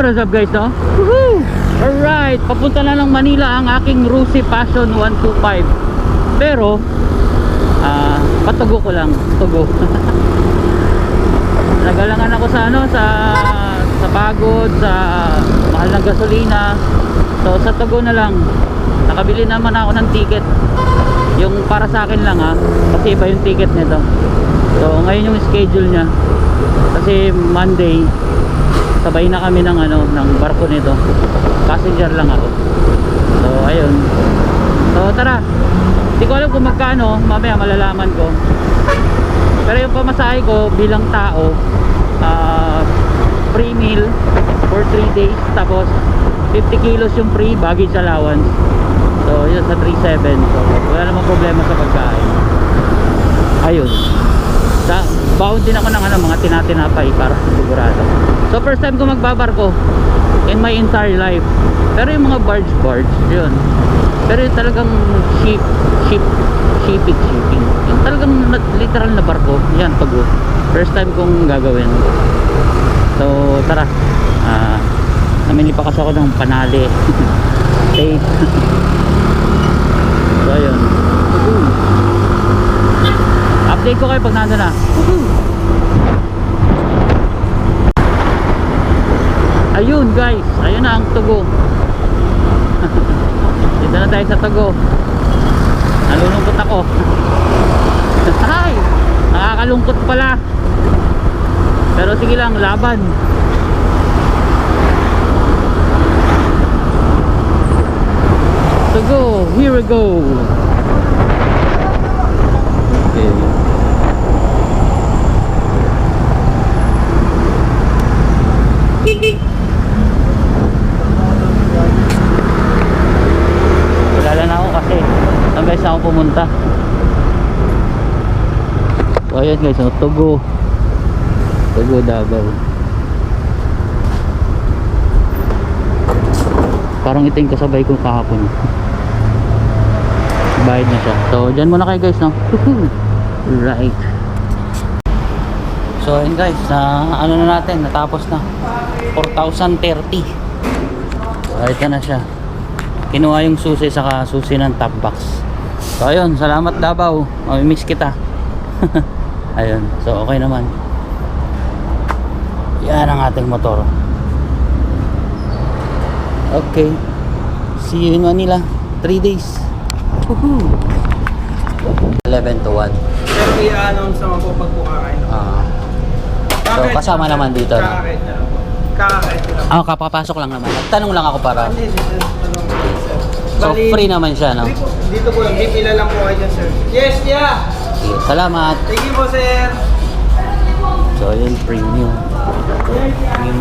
what's up guys, no? Woohoo! Alright, papunta na ng Manila ang aking Rusi Passion 125. Pero patugo ko lang, tugo. Nagalangan ako sa ano, sa pagod, sa mahal ng gasolina. So sa tugo na lang. Nakabili naman ako ng ticket. Yung para sa akin lang kasi iba yung ticket nito. So ngayon yung schedule niya. Kasi Monday sabay na kami ng ano, ng barko nito. Passenger lang ako. So ayun. So tara. Hindi ko alam kung magkano, mamaya malalaman ko. Pero yung pamasahe ko bilang tao, free meal for 3 days, tapos 50 kilos yung free baggage allowance. So yun sa 3.7. So wala namang problema sa pagkain. Ayun. Baon din ako ng ano, mga tinatinapay para sigurado. So first time ko magbabarko in my entire life. Pero yung mga barge yun. Pero yung talagang shipping yung talagang literal na barko, yan pag first time kong gagawin. So tara, namili pa kasi ako ng panali. Okay. So ayun, update ko kayo pag nandun na. Ayun guys, ayun na ang tugo. Dito na tayo sa tugo. Nalulungkot ako. Ay, nakakalungkot pala. Pero sige lang, laban. Tugo, here we go. Okay. Wala na ako kasi saan guys ako pumunta. So ayan guys, Tugo Davao. Parang ito yung kasabay ko kahapon. Bayad na siya. So dyan muna kayo guys, no? Right. So ayun guys, ano na natin, natapos na 4,030. So ito na siya. Kinuha yung susi saka susi ng top box. So ayun, salamat Davao, mamimiss kita. Ayun, so okay naman. Yan ang ating motor. Okay, see you in Manila 3 days. Woohoo! 11 to 1. Siyempre i-announce naman po pag kakain. So kasama naman dito, no? Kakakain lang. Kapapasok lang naman. Tanong lang ako para. So Bali, free naman siya, no? Dito po lang, pipila lang po kayo dyan, sir. Yes, yeah! Okay, salamat. Thank you po, sir. So yun, premium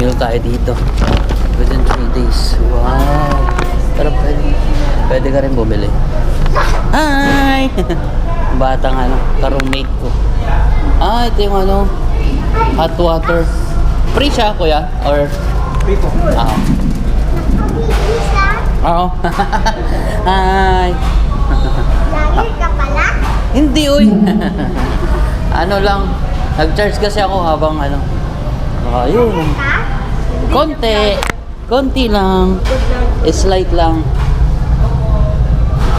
meal tayo dito within 3 days. Wow, pero pwede ka rin bumili. Hi! Batang ano, ka-roommate ko. Ito yung ano, hot water. Free siya kuya? Or? Free po. Oo. Hi! Lagi ka pala? Hindi uy. Ano lang, nag-charge kasi ako habang ano. Ayun. Konti lang. Slight lang.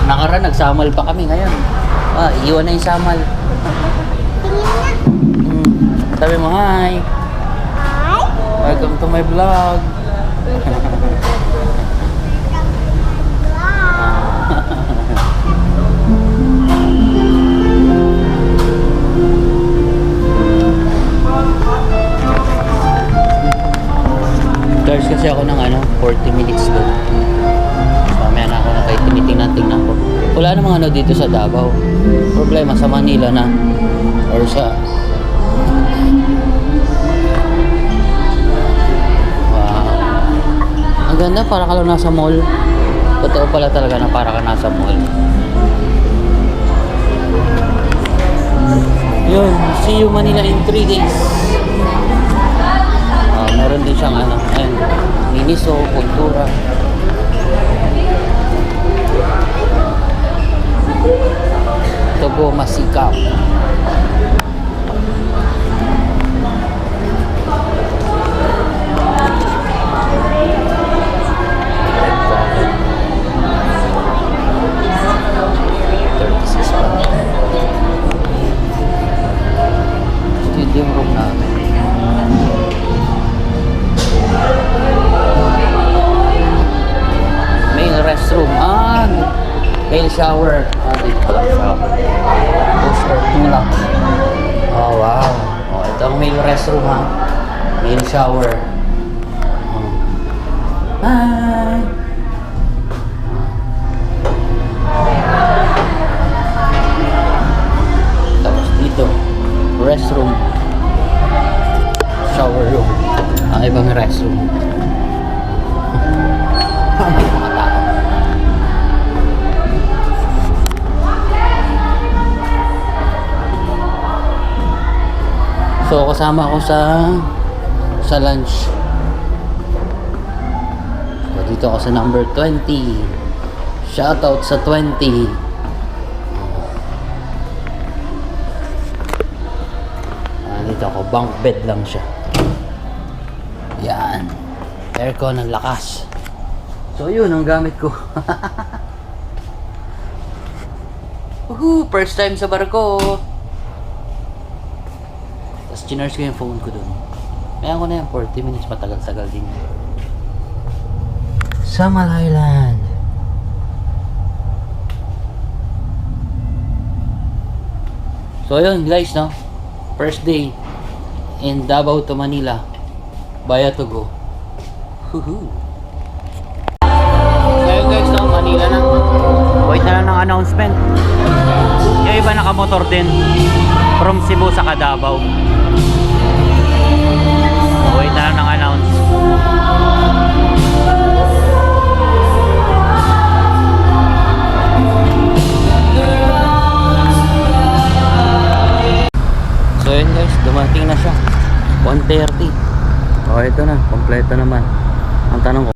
Nakaraan nagsamal pa kami ngayon. Iwan na yung samal. Sabi mo hi. Hi. Welcome to my vlog. Charge kasi ako ng ano, 40 minutes doon. Mamaya na ako na kahit tinitingnan ko. Wala namang ano dito sa Davao. Problema sa Manila na. Or sa... Wow. Ang ganda, para ka lang nasa mall. Totoo pala talaga na para ka nasa mall. Yun, see you Manila in 3 days. Meron din siyang ano, ayun, Miniso, Kultura. Tugo Masikap. shower. Ah, dito pala shower. Push or tulak. Oh, wow. Oh, ito ang male restroom ha. Male shower. Oh. Hi! Tapos dito, restroom. Shower room. Ang ibang restroom. May mga tao. So kasama ako sa lunch. So dito ako sa number 20. Shoutout sa 20. Dito ako, bunk bed lang siya. Yan. Aircon ang lakas. So yun ang gamit ko. Woohoo! First time sa barko. Tapos chinurse ko yung phone ko dun. Mayan ko na yan, 40 minutes, matagal-tagal din. Samal Island. So yun guys, no? First day in Davao to Manila via Togo. Woohoo! So yun guys, no? Manila na. Wait na lang ng announcement. Yung iba nakamotor din from Cebu sa Davao. Wait na lang ng announce. So yun guys, dumating na siya. 1:30. Oh, ito na, kompleto naman. Ang tanong ko,